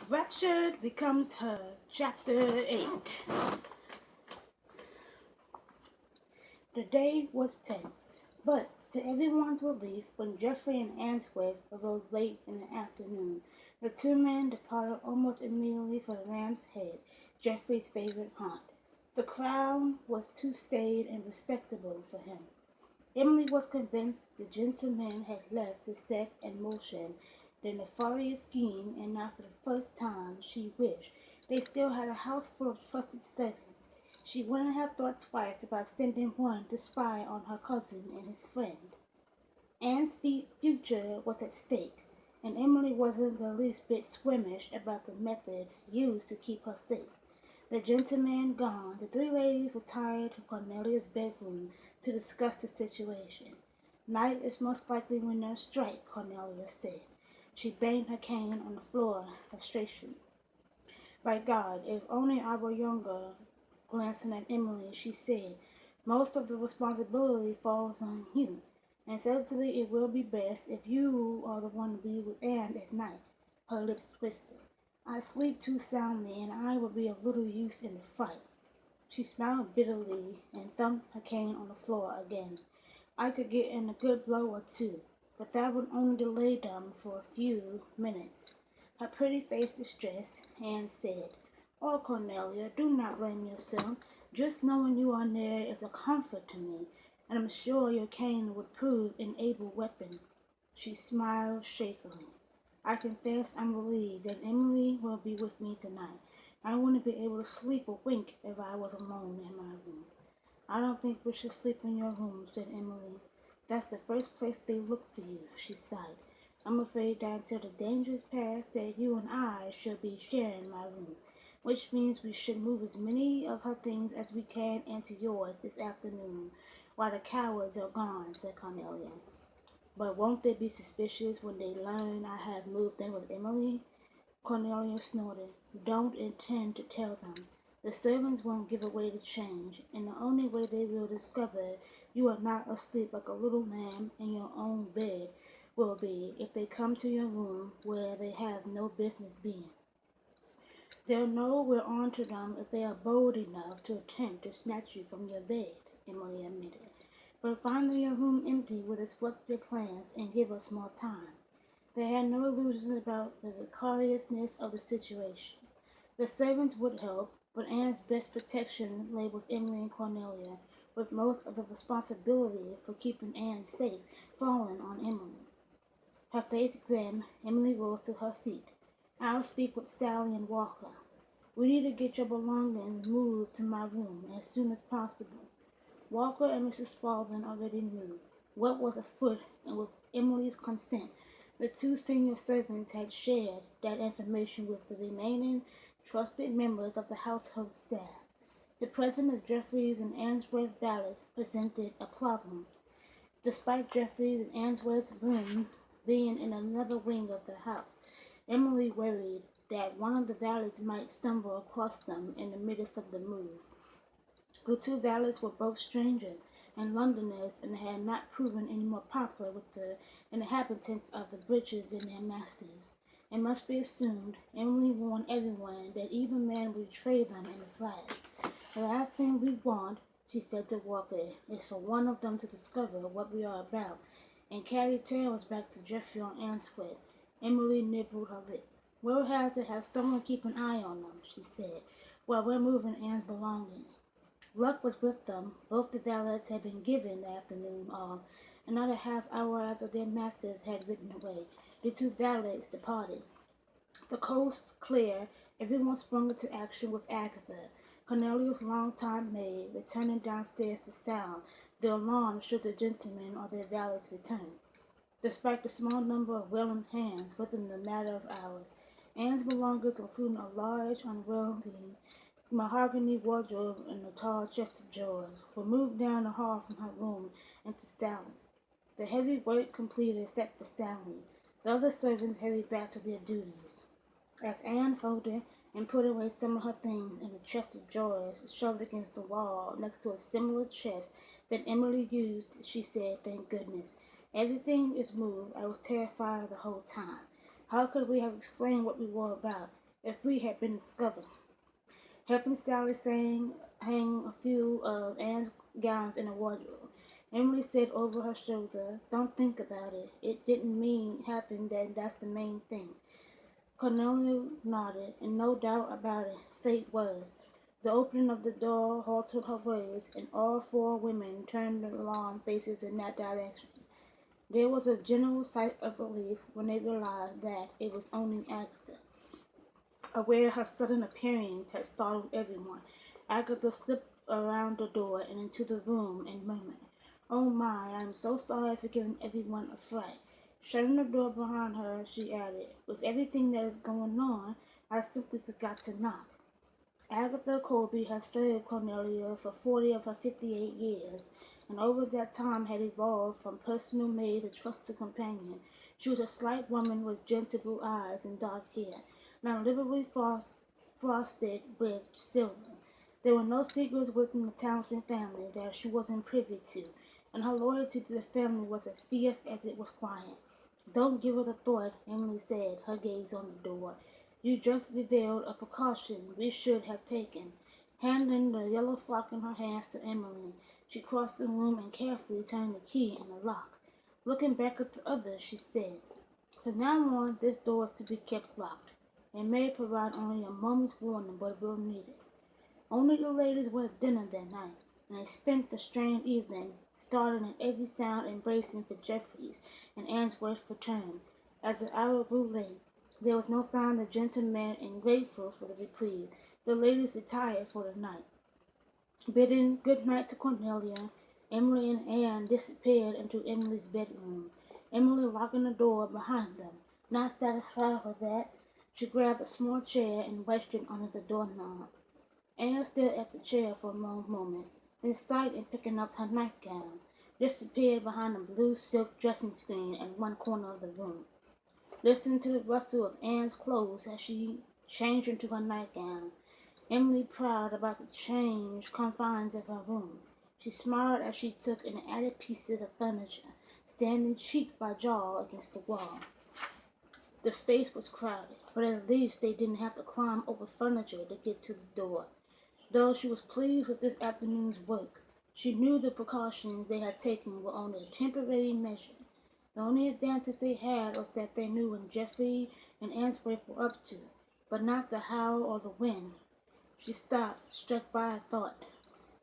Fractured becomes her. Chapter 8. The day was tense, but to everyone's relief, when Geoffrey and Answorth arose late in the afternoon, the two men departed almost immediately for the Ram's Head, Geoffrey's favorite haunt. The crown was too staid and respectable for him. Emily was convinced the gentleman had left the set in motion the nefarious scheme, and now for the first time she wished they still had a house full of trusted servants. She wouldn't have thought twice about sending one to spy on her cousin and his friend. Anne's future was at stake, and Emily wasn't the least bit squeamish about the methods used to keep her safe. The gentleman gone, the three ladies retired to Cornelia's bedroom to discuss the situation. Night is most likely when they'll strike, Cornelia said. She banged her cane on the floor in frustration. By God, if only I were younger. Glancing at Emily, she said, most of the responsibility falls on you, and certainly it will be best if you are the one to be with Anne at night. Her lips twisted. I sleep too soundly, and I would be of little use in the fight. She smiled bitterly and thumped her cane on the floor again. I could get in a good blow or two, but that would only delay them for a few minutes. Her pretty face distressed, Anne said, Oh, Cornelia, do not blame yourself. Just knowing you are near is a comfort to me, and I'm sure your cane would prove an able weapon. She smiled shakily. I confess I'm relieved that Emily will be with me tonight. I wouldn't be able to sleep a wink if I was alone in my room. I don't think we should sleep in your room, said Emily. That's the first place they look for you, she sighed. I'm afraid that until the danger is past that you and I should be sharing my room, which means we should move as many of her things as we can into yours this afternoon, while the cowards are gone, said Cornelia. But won't they be suspicious when they learn I have moved in with Emily? Cornelia snorted. Don't intend to tell them. The servants won't give away the change, and the only way they will discover you are not asleep like a little lamb in your own bed will be if they come to your room where they have no business being. They'll know we're on to them if they are bold enough to attempt to snatch you from your bed, Emily admitted. But finding your room empty would disrupt their plans and give us more time. They had no illusions about the precariousness of the situation. The servants would help, but Anne's best protection lay with Emily and Cornelia, with most of the responsibility for keeping Anne safe falling on Emily. Her face grim, Emily rose to her feet. I'll speak with Sally and Walker. We need to get your belongings moved to my room as soon as possible. Walker and Mrs. Spaulding already knew what was afoot, and with Emily's consent, the two senior servants had shared that information with the remaining trusted members of the household staff. The presence of Jeffreys and Answorth valets presented a problem. Despite Jeffreys and Answorth's room being in another wing of the house, Emily worried that one of the valets might stumble across them in the midst of the move. The two valets were both strangers and Londoners, and had not proven any more popular with the inhabitants of the breeches than their masters. It must be assumed, Emily warned everyone, that either man would betray them in a flash. The last thing we want, she said to Walker, is for one of them to discover what we are about and carry tales back to Geoffrey or Answorth. Emily nibbled her lip. We'll have to have someone keep an eye on them, she said, while we're moving Anne's belongings. Luck was with them. Both the valets had been given the afternoon off. Another half hour after their masters had ridden away, the two valets departed. The coast clear, everyone sprung into action with Agatha, Cornelia's long-time maid, returning downstairs to sound the alarm should the gentlemen or their valets return. Despite the small number of willing hands within a matter of hours, Anne's belongings, including a large, unwieldy mahogany wardrobe and a tall chest of drawers, were moved down the hall from her room into Sally's. The heavy work completed except for Sally, the other servants hurried back to their duties. As Anne folded and put away some of her things in the chest of drawers shoved against the wall next to a similar chest that Emily used, she said, Thank goodness. Everything is moved. I was terrified the whole time. How could we have explained what we were about? if we had been discovered. Helping Sally hang a few of Anne's gowns in a wardrobe. Emily said over her shoulder, "Don't think about it. It didn't mean happen that that's the main thing." Cornelia nodded, and no doubt about it, fate was. The opening of the door halted her words, and all four women turned their alarmed faces in that direction. There was a general sigh of relief when they realized that it was only Agatha. Aware her sudden appearance had startled everyone, Agatha slipped around the door and into the room and murmured, "Oh my, I'm so sorry for giving everyone a fright." Shutting the door behind her, she added, "With everything that is going on, I simply forgot to knock." Agatha Colby had served Cornelia for 40 of her 58 years, and over that time had evolved from personal maid to trusted companion. She was a slight woman with gentle blue eyes and dark hair, now liberally frosted with silver. There were no secrets within the Townsend family that she wasn't privy to, and her loyalty to the family was as fierce as it was quiet. "Don't give it a thought," Emily said, her gaze on the door. "You just revealed a precaution we should have taken." Handing the yellow frock in her hands to Emily, she crossed the room and carefully turned the key in the lock. Looking back at the others, she said, "From now on, this door is to be kept locked. It may provide only a moment's warning, but we'll need it." Only the ladies were at dinner that night, and they spent the strange evening starting at every sound embracing for Geoffrey's and Answorth's return. As the hour grew late, there was no sign of the gentlemen, and grateful for the reprieve, the ladies retired for the night. Bidding good night to Cornelia, Emily and Anne disappeared into Emily's bedroom, Emily locking the door behind them. Not satisfied with that, she grabbed a small chair and wedged it under the doorknob. Anne stared at the chair for a long moment, then sighed and picking up her nightgown, disappeared behind a blue silk dressing screen in one corner of the room. Listening to the rustle of Anne's clothes as she changed into her nightgown, Emily prowled about the changed confines of her room. She smiled as she took in the added pieces of furniture, standing cheek by jowl against the wall. The space was crowded, but at least they didn't have to climb over furniture to get to the door. Though she was pleased with this afternoon's work, she knew the precautions they had taken were only a temporary measure. The only advantage they had was that they knew what Geoffrey and Answorth were up to, but not the how or the when. She stopped, struck by a thought.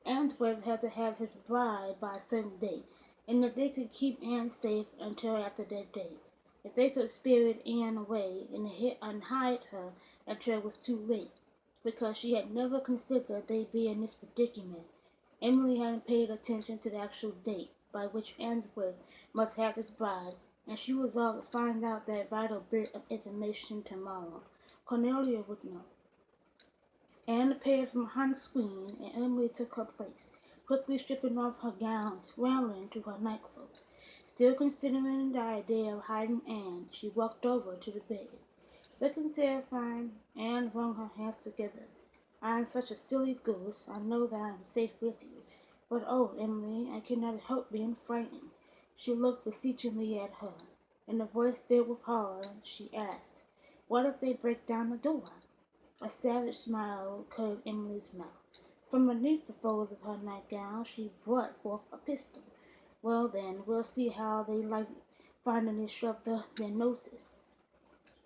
Answorth had to have his bride by a certain date, and if they could keep Anne safe until after that date, if they could spirit Anne away and hide her until it was too late, because she had never considered they'd be in this predicament. Emily hadn't paid attention to the actual date by which Answorth must have his bride, and she resolved to find out that vital bit of information tomorrow. Cornelia would know. Anne appeared from behind the screen, and Emily took her place, quickly stripping off her gown and scrambling into her nightclothes. Still considering the idea of hiding Anne, she walked over to the bed. Looking terrified, Anne wrung her hands together. "I am such a silly goose. I know that I am safe with you. But oh, Emily, I cannot help being frightened." She looked beseechingly at her. In a voice filled with horror, she asked, "What if they break down the door?" A savage smile curved Emily's mouth. From beneath the folds of her nightgown she brought forth a pistol. "Well, then, we'll see how they like finding it shoved up their noses."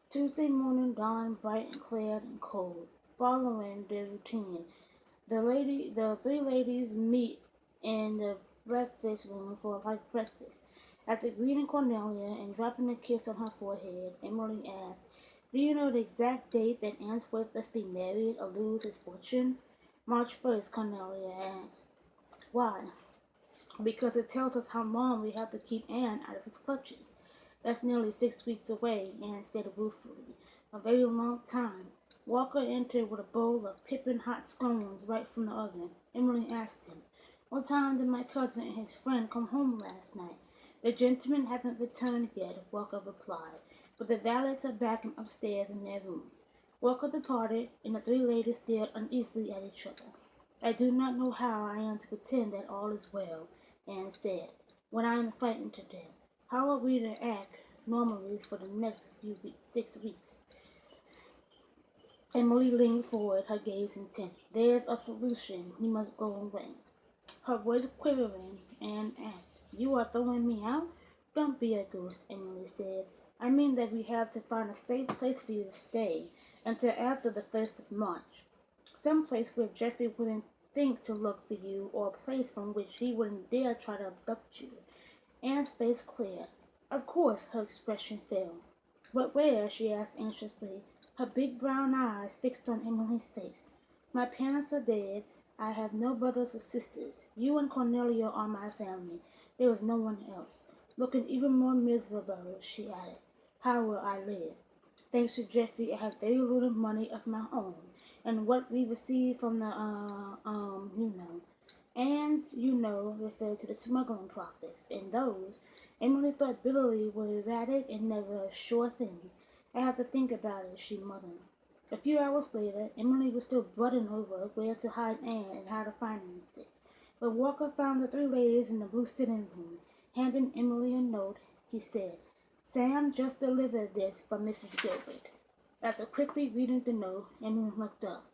Tuesday morning dawned bright and clear and cold. Following their routine, the three ladies meet in the breakfast room for a light breakfast. After greeting Cornelia and dropping a kiss on her forehead, Emily asked, "Do you know the exact date that Answorth must be married or lose his fortune?" "March 1st," Cornelia asked. "Why?" "Because it tells us how long we have to keep Anne out of his clutches." "That's nearly 6 weeks away," Anne said ruefully. "A very long time." Walker entered with a bowl of piping hot scones right from the oven. Emily asked him, "What time did my cousin and his friend come home last night?" "The gentlemen haven't returned yet," Walker replied, "but the valets are back and upstairs in their rooms." Walker departed, and the three ladies stared uneasily at each other. "I do not know how I am to pretend that all is well," Anne said, "when I am frightened to death. How are we to act normally for the next 6 weeks?" Emily leaned forward, her gaze intent. "There's a solution. You must go away." Her voice quivering, Anne asked, "You are throwing me out?" "Don't be a goose," Emily said. "I mean that we have to find a safe place for you to stay until after the 1st of March. Some place where Geoffrey wouldn't think to look for you, or a place from which he wouldn't dare try to abduct you." Anne's face cleared. Of course, her expression fell. "But where?" she asked anxiously, her big brown eyes fixed on Emily's face. "My parents are dead. I have no brothers or sisters. You and Cornelia are my family. There is no one else." Looking even more miserable, she added, "How will I live? Thanks to Geoffrey, I have very little money of my own, and what we receive from the, Anne's, referred to the smuggling profits, and those, Emily thought bitterly, were erratic and never a sure thing. "I have to think about it," she muttered. A few hours later, Emily was still brooding over where to hide Anne and how to finance it. But Walker found the three ladies in the blue sitting room. Handing Emily a note, he said, "Sam just delivered this for Mrs. Gilbert." After quickly reading the note, Emily looked up.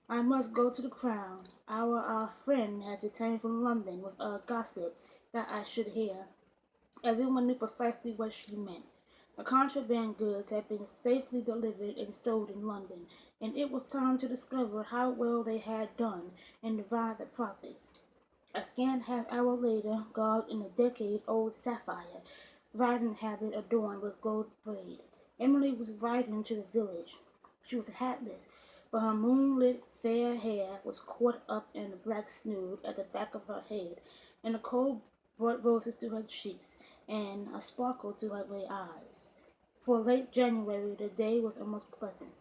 "I must go to the Crown. Our friend has returned from London with a gossip that I should hear." Everyone knew precisely what she meant. The contraband goods had been safely delivered and sold in London, and it was time to discover how well they had done and divide the profits. A scant half-hour later, garbed in a decade-old sapphire riding habit adorned with gold braid, Emily was riding to the village. She was hatless, but her moonlit fair hair was caught up in a black snood at the back of her head, and the cold brought roses to her cheeks and a sparkle to her gray eyes. For late January the day was almost pleasant,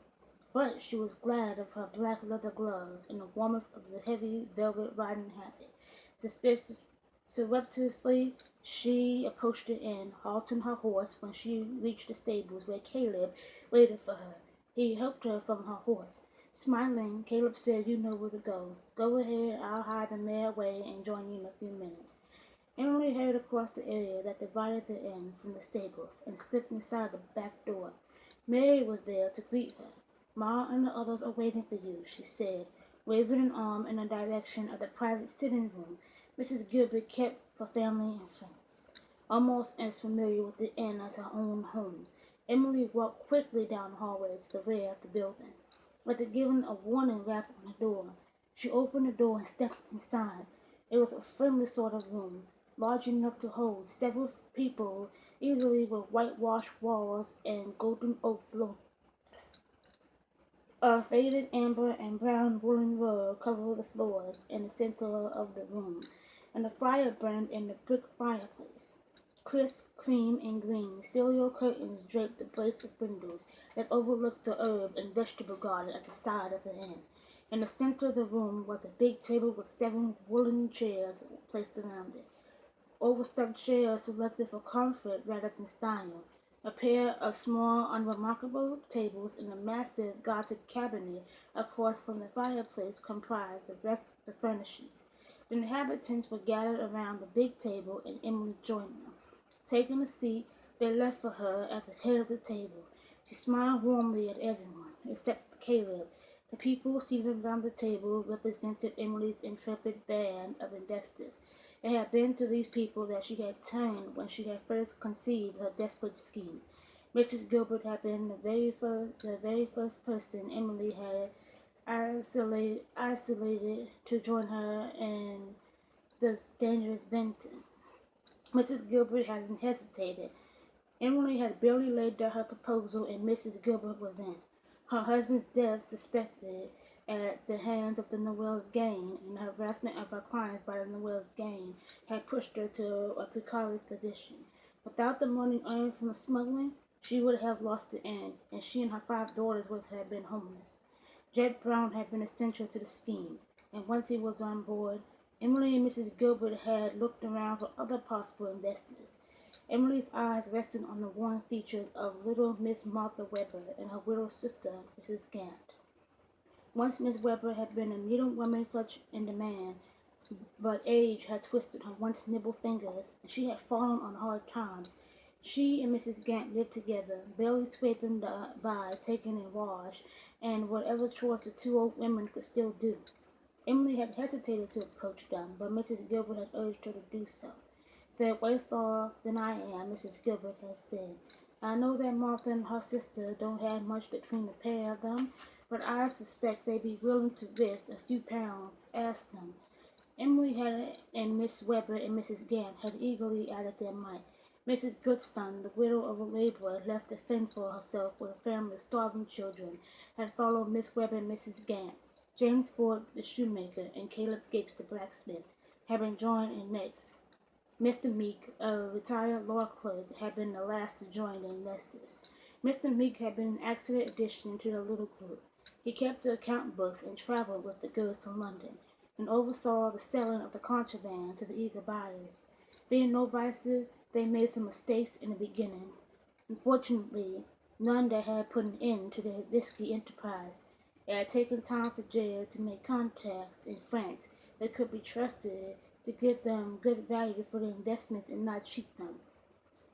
but she was glad of her black leather gloves and the warmth of the heavy velvet riding habit. Surreptitiously she approached the inn, halting her horse when she reached the stables where Caleb waited for her. He helped her from her horse. Smiling, Caleb said, "You know where to go. Go ahead, I'll hide the mare away and join you in a few minutes." Emily hurried across the area that divided the inn from the stables and slipped inside the back door. Mary was there to greet her. "Ma and the others are waiting for you," she said, waving an arm in the direction of the private sitting room Mrs. Gilbert kept for family and friends. Almost as familiar with the inn as her own home, Emily walked quickly down the hallway to the rear of the building. After giving a warning rap on the door, she opened the door and stepped inside. It was a friendly sort of room, large enough to hold several people easily, with whitewashed walls and golden oak floors. A faded amber and brown woolen rug covered the floors in the center of the room, and a fire burned in the brick fireplace. Crisp cream and green cereal curtains draped the brace of windows that overlooked the herb and vegetable garden at the side of the inn. In the center of the room was a big table with 7 wooden chairs placed around it. Overstuffed chairs selected for comfort rather than style. A pair of small, unremarkable tables in a massive Gothic cabinet across from the fireplace comprised the rest of the furnishings. The inhabitants were gathered around the big table, and Emily joined them. Taking a seat they left for her at the head of the table, she smiled warmly at everyone, except Caleb. The people seated around the table represented Emily's intrepid band of investors. It had been to these people that she had turned when she had first conceived her desperate scheme. Mrs. Gilbert had been the very first person Emily had isolated to join her in this dangerous venture. Mrs. Gilbert hadn't hesitated. Emily had barely laid down her proposal, and Mrs. Gilbert was in. Her husband's death, suspected at the hands of the Noel's gang, and the harassment of her clients by the Noel's gang had pushed her to a precarious position. Without the money earned from the smuggling, she would have lost the inn, and she and her 5 daughters would have been homeless. Jed Brown had been essential to the scheme, and once he was on board, Emily and Mrs. Gilbert had looked around for other possible investors. Emily's eyes rested on the worn features of little Miss Martha Webber and her widowed sister, Mrs. Gant. Once Miss Webber had been a needlewoman such in demand, but age had twisted her once nimble fingers, and she had fallen on hard times. She and Mrs. Gant lived together, barely scraping by, taking in wash, and whatever chores the two old women could still do. Emily had hesitated to approach them, but Mrs. Gilbert had urged her to do so. "They're worse off than I am," Mrs. Gilbert had said. "I know that Martha and her sister don't have much between the pair of them, but I suspect they'd be willing to risk a few pounds. Ask them." Emily had and Miss Webber and Mrs. Gant had eagerly added their mite. Mrs. Goodson, the widow of a laborer left to fend for herself with a family of starving children, had followed Miss Webber and Mrs. Gant. James Ford, the shoemaker, and Caleb Giggs, the blacksmith, had been joined in next. Mr. Meek, a retired law clerk, had been the last to join the investors. Mr. Meek had been an excellent addition to the little group. He kept the account books and traveled with the goods to London, and oversaw the selling of the contraband to the eager buyers. Being novices, they made some mistakes in the beginning. Unfortunately, none that had put an end to their risky enterprise. It had taken time for Jared to make contacts in France that could be trusted to give them good value for their investments and not cheat them.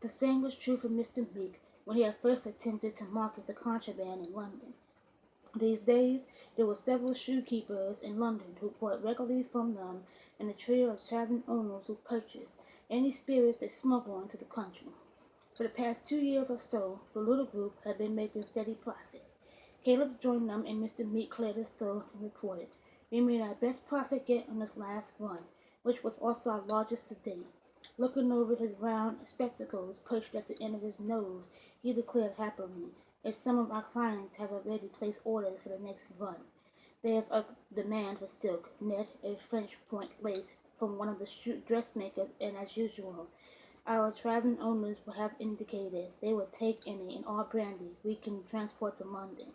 The same was true for Mr. Meek when he had first attempted to market the contraband in London. These days, there were several shoekeepers in London who bought regularly from them, and a trio of tavern owners who purchased any spirits they smuggled into the country. For the past 2 years or so, the little group had been making steady profit. Caleb joined them, and Mr. Meek cleared his throat and reported, "We made our best profit yet on this last run, which was also our largest to date." Looking over his round spectacles perched at the end of his nose, he declared happily, "And some of our clients have already placed orders for the next run. There's a demand for silk, net, and French point lace from one of the dressmakers, and as usual, our tavern owners will have indicated they will take any and all brandy we can transport to London."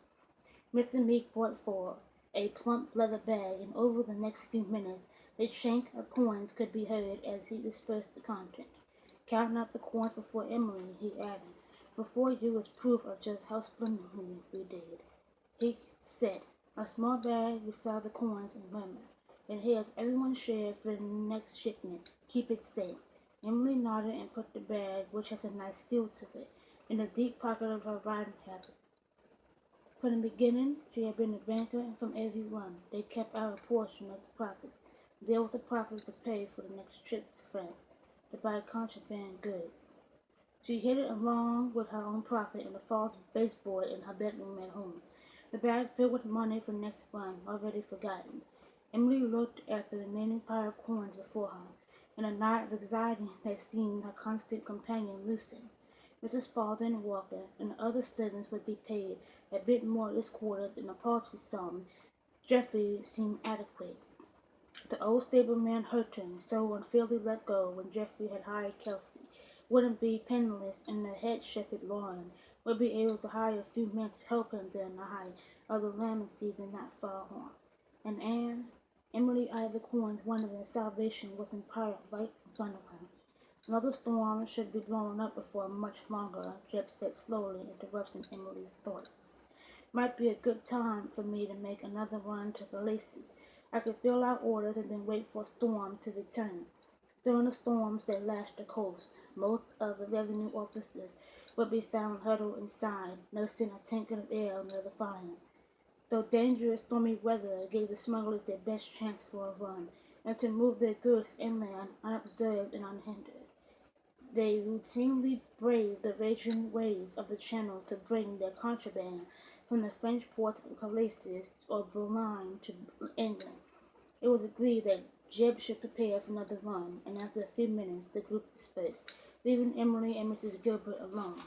Mr. Meek brought forward a plump leather bag, and over the next few minutes the chink of coins could be heard as he dispersed the contents. "Counting up the coins before Emily," he added, "before you is proof of just how splendidly we did." He set a small bag beside the coins and murmured, "And here's everyone's share for the next shipment. Keep it safe." Emily nodded and put the bag, which has a nice feel to it, in the deep pocket of her riding habit. From the beginning, she had been a banker, and from every run, they kept out a portion of the profits. There was a profit to pay for the next trip to France, to buy contraband goods. She hid it along with her own profit in a false baseboard in her bedroom at home, the bag filled with money for the next run, already forgotten. Emily looked at the remaining pile of coins before her, and a knot of anxiety that seemed her constant companion loosened. Mrs. Spaulding and Walker and the other servants would be paid a bit more this quarter than the paltry sum Geoffrey seemed adequate. The old stableman Hurton, so unfairly let go when Geoffrey had hired Kelsey, wouldn't be penniless, and the head shepherd Lauren would be able to hire a few men to help him during the height of the lambing season not far on. And Anne, Emily eyed the coins, wondering if salvation was in part right in front of her. "Another storm should be blowing up before much longer," Jeb said slowly, interrupting Emily's thoughts. "Might be a good time for me to make another run to the laces. I could fill out orders and then wait for a storm to return." During the storms that lashed the coast, most of the revenue officers would be found huddled inside, nursing a tankard of ale near the fire. Though dangerous stormy weather gave the smugglers their best chance for a run, and to move their goods inland unobserved and unhindered. They routinely braved the raging waves of the channels to bring their contraband from the French ports of Calais or Boulogne to England. It was agreed that Jeb should prepare for another run, and after a few minutes the group dispersed, leaving Emily and Mrs. Gilbert alone.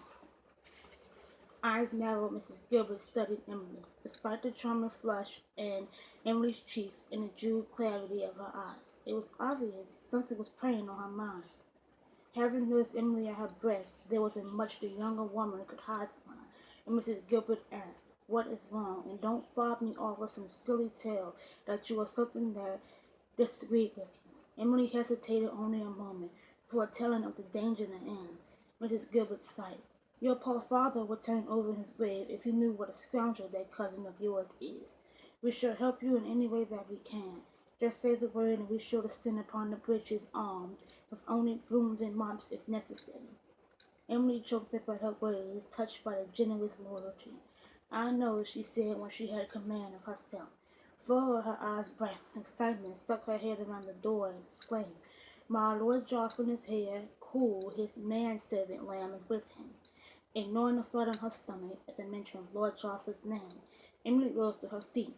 Eyes narrowed, Mrs. Gilbert studied Emily, despite the charming flush in Emily's cheeks and the jeweled clarity of her eyes. It was obvious something was preying on her mind. Having nursed Emily at her breast, there wasn't much the younger woman could hide from her, and Mrs. Gilbert asked, "What is wrong? And don't fob me off with some silly tale that you are something that disagreed with you." Emily hesitated only a moment before telling of the danger at hand. Mrs. Gilbert sighed. "Your poor father would turn over in his grave if he knew what a scoundrel that cousin of yours is. We shall help you in any way that we can. Just say the word, and we shall descend upon the bridges armed, with only brooms and mops if necessary." Emily choked up at her words, touched by the generous loyalty. I know, she said when she had command of herself. Flora, her eyes bright with excitement, stuck her head around the door and exclaimed, "My Lord Jocelyn is here. Cool, his manservant Lamb is with him." Ignoring the flutter in her stomach at the mention of Lord Jocelyn's name, Emily rose to her feet,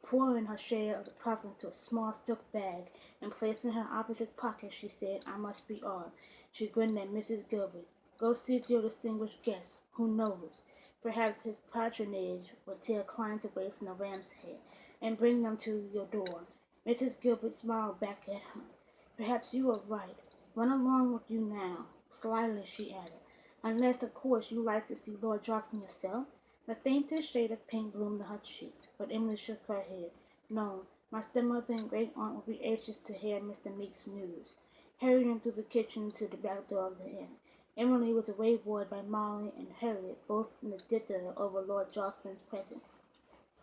pouring her share of the profits into a small silk bag, and placing it in her opposite pocket, she said, "I must be off." She grinned at Mrs. Gilbert. "Go see to your distinguished guest. Who knows? Perhaps his patronage will tear clients away from the ram's head, and bring them to your door." Mrs. Gilbert smiled back at her. "Perhaps you are right. Run along with you now." Slyly she added, "Unless, of course, you like to see Lord Jocelyn yourself." The faintest shade of pink bloomed in her cheeks, but Emily shook her head. "No, my stepmother and great-aunt will be anxious to hear Mr. Meek's news." Hurrying through the kitchen to the back door of the inn, Emily was waywarded by Molly and Harriet, both in the dither over Lord Jocelyn's presence.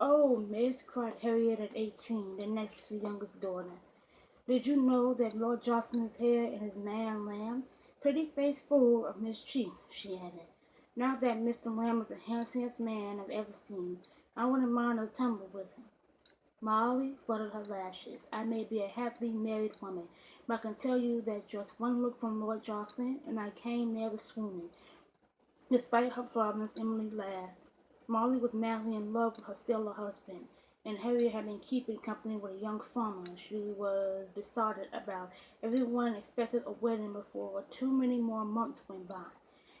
"Oh, miss," cried Harriet at 18, the next youngest daughter, "did you know that Lord Jocelyn is here and his man Lamb? Pretty face full of mischief," she added. "Now that Mr. Lamb is the handsomest man I've ever seen, I wouldn't mind a tumble with him." Molly fluttered her lashes. "I may be a happily married woman, but I can tell you that just one look from Lord Jocelyn, and I came near to swooning." Despite her problems, Emily laughed. Molly was madly in love with her sailor husband, and Harriet had been keeping company with a young farmer she was besotted about. Everyone expected a wedding before too many more months went by.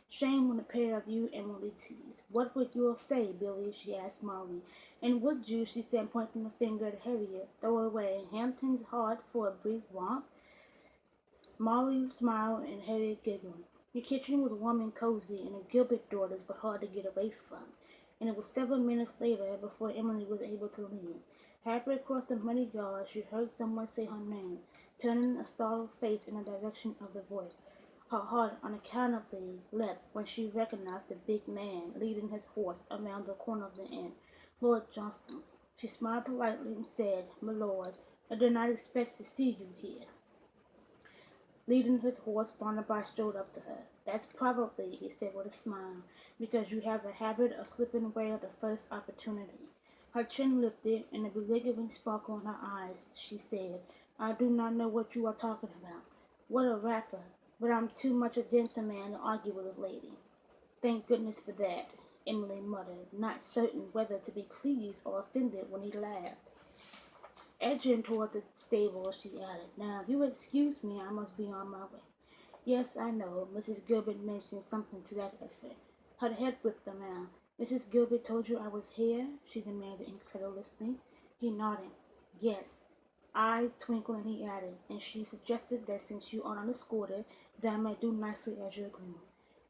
"Shame on the pair of you," Emily teased. "What would you say, Billy?" she asked Molly. "And would you," she said, pointing the finger at Harriet, "throw away Hampton's heart for a brief romp?" Molly smiled and Harriet giggled. The kitchen was warm and cozy, and the Gilbert daughters were hard to get away from, and it was several minutes later before Emily was able to leave. Halfway across the muddy yard, she heard someone say her name, turning a startled face in the direction of the voice. Her heart unaccountably leapt when she recognized the big man leading his horse around the corner of the inn. Lord Johnson. She smiled politely and said, "My lord, I did not expect to see you here." Leading his horse, Barnaby strode up to her. "That's probably," he said with a smile, "because you have a habit of slipping away at the first opportunity." Her chin lifted, and a belligerent sparkle in her eyes, she said, "I do not know what you are talking about." "What a rapper! But I'm too much a gentleman to argue with a lady." "Thank goodness for that," Emily muttered, not certain whether to be pleased or offended when he laughed. Edging toward the stable, she added, "Now, if you excuse me, I must be on my way." "Yes, I know." Mrs. Gilbert mentioned something to that effect. Her head whipped around. "Mrs. Gilbert told you I was here?" she demanded incredulously. He nodded. "Yes." Eyes twinkling, he added, "And she suggested that since you are unescorted, that I might do nicely as your groom."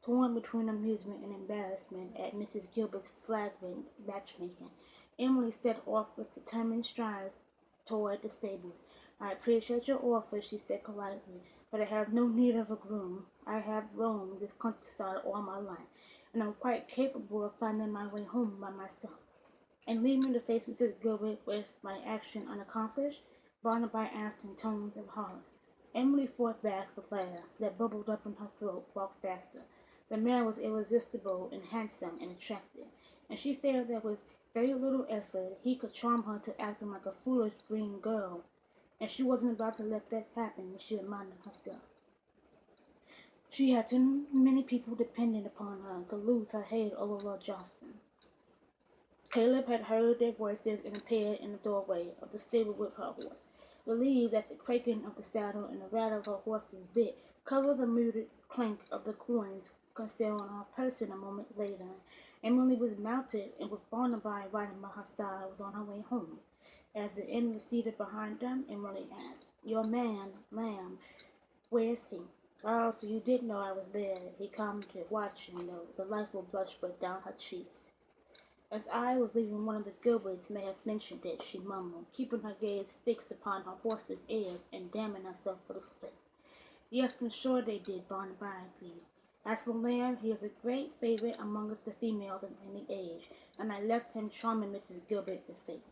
Torn between amusement and embarrassment at Mrs. Gilbert's flagrant matchmaking, Emily set off with determined strides toward the stables. "I appreciate your offer," she said politely, "but I have no need of a groom. I have roamed this countryside all my life, and am quite capable of finding my way home by myself." And leaving to face Mrs. Gilbert with my action unaccomplished, Barnaby asked in tones of horror. Emily fought back the laugh that bubbled up in her throat, walked faster. The man was irresistible and handsome and attractive, and she feared that with very little effort he could charm her to acting like a foolish green girl, and she wasn't about to let that happen, she reminded herself. She had too many people dependent upon her to lose her head over Lord Johnson. Caleb had heard their voices and appeared in the doorway of the stable with her horse. Relieved that the cracking of the saddle and the rattle of her horse's bit covered the muted clank of the coins concealed on her person a moment later, Emily was mounted and with Barnaby riding by her side was on her way home. As the inn was seated behind them, Emily asked, "Your man, Lamb, where is he?" "Oh, so you did know I was there." He commented, watching, though the delightful blush break down her cheeks. "As I was leaving, one of the Gilberts may have mentioned it," she mumbled, keeping her gaze fixed upon her horse's ears and damning herself for the slip. "Yes, I'm sure they did," Barnaby agreed. "As for Lamb, he is a great favorite amongst the females of any age, and I left him charming Mrs. Gilbert with fate."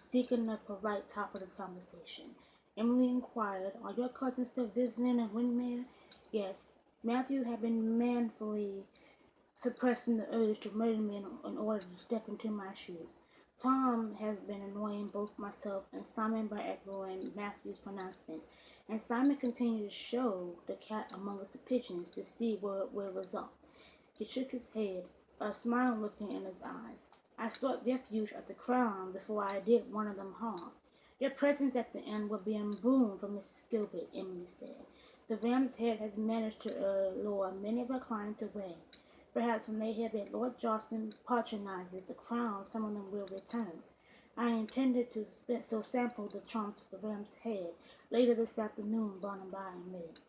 Seeking the polite top of the conversation, Emily inquired, "Are your cousins still visiting in Windmere?" "Yes." Matthew had been manfully suppressing the urge to murder me in order to step into my shoes. Tom has been annoying both myself and Simon by echoing Matthew's pronouncements, and Simon continued to show the cat amongst the pigeons to see where it would result. He shook his head, a smile looking in his eyes. I sought refuge at the Crown before I did one of them harm. Your presence at the inn will be a boon for Mrs. Gilbert, Emily said. The Ram's Head has managed to lure many of her clients away. Perhaps when they hear that Lord Jocelyn patronizes the Crown, some of them will return. I intended to sample the charms of the Ram's Head later this afternoon, Barnaby admitted.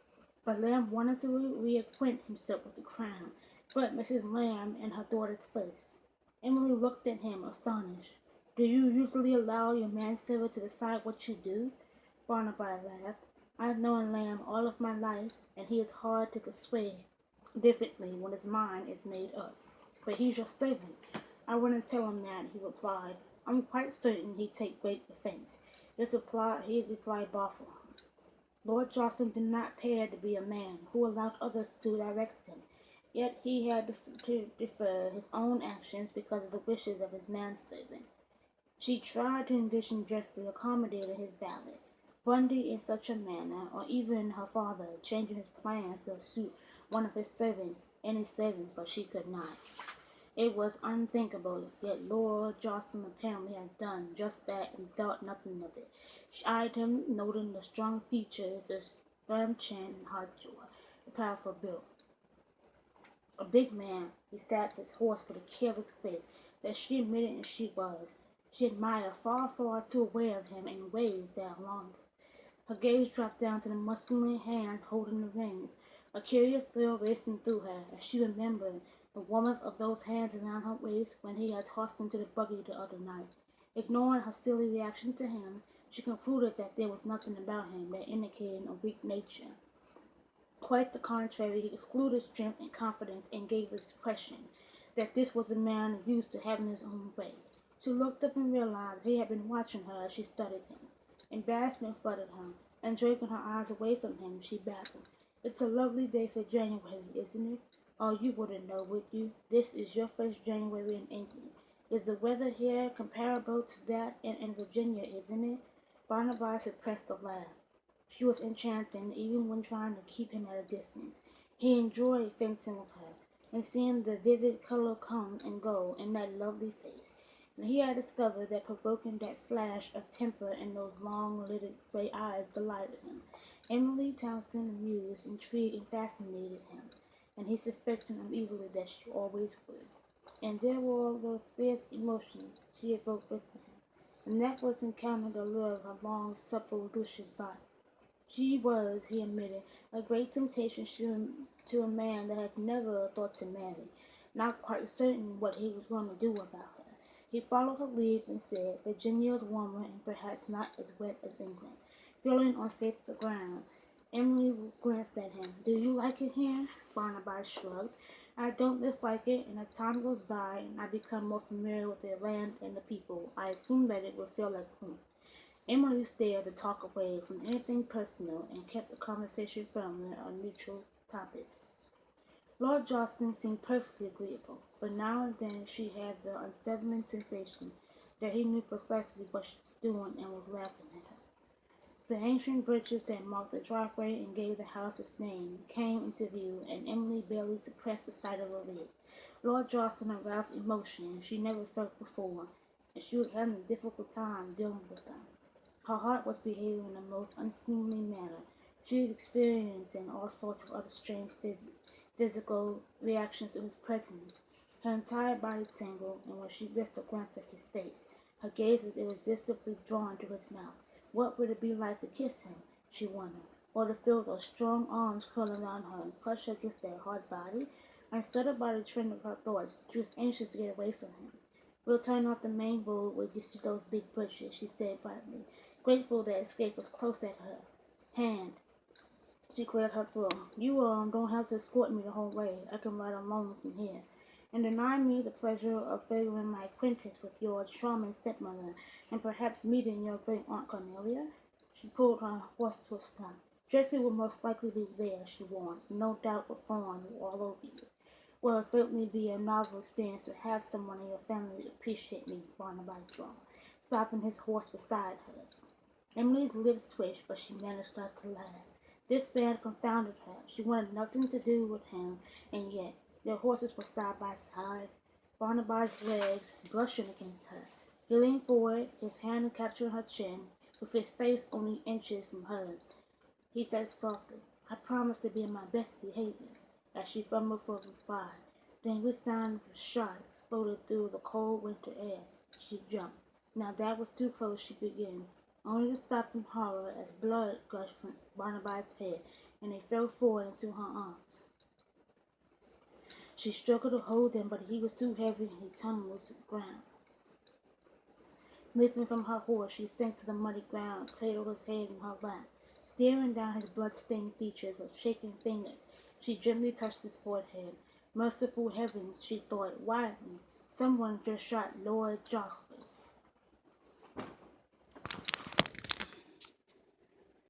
But Lamb wanted to reacquaint himself with the Crown, but Mrs. Lamb in her daughter's face. Emily looked at him, astonished. Do you usually allow your manservant to decide what you do? Barnaby laughed. I've known Lamb all of my life, and he is hard to persuade differently when his mind is made up. But he's your servant. I wouldn't tell him that, he replied. I'm quite certain he'd take great offense. His reply baffled him. Lord Jocelyn did not appear to be a man who allowed others to direct him, yet he had to defer his own actions because of the wishes of his manservant. She tried to envision Geoffrey accommodating his valet, Bundy in such a manner, or even her father changing his plans to suit one of his servants, but she could not. It was unthinkable, yet Lord Jocelyn apparently had done just that and thought nothing of it. She eyed him, noting the strong features, the firm chin and hard jaw, the powerful build. A big man, he sat his horse with a careless grace that she admitted she was. She admired far, far too aware of him in ways that alarmed her. Her gaze dropped down to the muscular hands holding the reins. A curious thrill racing through her as she remembered the warmth of those hands around her waist when he had tossed into the buggy the other night. Ignoring her silly reaction to him, she concluded that there was nothing about him that indicated a weak nature. Quite the contrary, he excluded strength and confidence and gave the expression that this was a man used to having his own way. She looked up and realized he had been watching her as she studied him. Embarrassment flooded her, and draping her eyes away from him, she babbled. It's a lovely day for January, isn't it? Oh, you wouldn't know, would you? This is your first January in England. Is the weather here comparable to that in Virginia, isn't it? Barnaby suppressed a laugh. She was enchanting, even when trying to keep him at a distance. He enjoyed fencing with her, and seeing the vivid color come and go in that lovely face. And he had discovered that provoking that flash of temper in those long-lidded gray eyes delighted him. Emily Townsend amused, intrigued, and fascinated him, and he suspected uneasily that she always would. And there were all those fierce emotions she evoked within him, and that was encountered the lure of her long, supple, luscious body. She was, he admitted, a great temptation to a man that had never thought to marry, not quite certain what he was going to do about her. He followed her lead and said, Virginia is warmer and perhaps not as wet as England. Feeling on safer ground, Emily glanced at him. Do you like it here? Barnaby shrugged. I don't dislike it, and as time goes by and I become more familiar with the land and the people, I assume that it will feel like home. Emily stared the talk away from anything personal and kept the conversation firmly on neutral topics. Lord Jocelyn seemed perfectly agreeable, but now and then she had the unsettling sensation that he knew precisely what she was doing and was laughing at her. The ancient bridges that marked the driveway and gave the house its name came into view, and Emily barely suppressed the sight of relief. Lord Jocelyn aroused emotion she never felt before, and she was having a difficult time dealing with them. Her heart was behaving in the most unseemly manner. She was experiencing all sorts of other strange physical reactions to his presence. Her entire body tingled, and when she risked a glance at his face, her gaze was irresistibly drawn to his mouth. What would it be like to kiss him, she wondered, or to feel those strong arms curl around her and crush her against that hard body? Unsettled by the trend of her thoughts, she was anxious to get away from him. We'll turn off the main road where you see those big bushes, she said brightly, grateful that escape was close at her hand. She cleared her throat. You don't have to escort me the whole way. I can ride alone from here. And deny me the pleasure of favoring my acquaintance with your charming stepmother, and perhaps meeting your great aunt Cornelia? She pulled her horse to a stop. Geoffrey will most likely be there, she warned. No doubt will fawn all over you. Well, it'll certainly be a novel experience to have someone in your family appreciate me, Barnaby droned, stopping his horse beside hers. Emily's lips twitched, but she managed not to laugh. This man confounded her. She wanted nothing to do with him, and yet their horses were side by side, Barnaby's legs brushing against her. He leaned forward, his hand capturing her chin, with his face only inches from hers. He said softly, "I promise to be in my best behavior," as she fumbled for a reply. The angry sound of a shot exploded through the cold winter air. She jumped. Now that was too close, she began, only to stop in horror as blood gushed from Barnaby's head, and he fell forward into her arms. She struggled to hold him, but he was too heavy and he tumbled to the ground. Leaping from her horse, she sank to the muddy ground, cradled his head in her lap. Staring down his blood-stained features with shaking fingers, she gently touched his forehead. Merciful heavens, she thought wildly. Someone just shot Lord Jocelyn.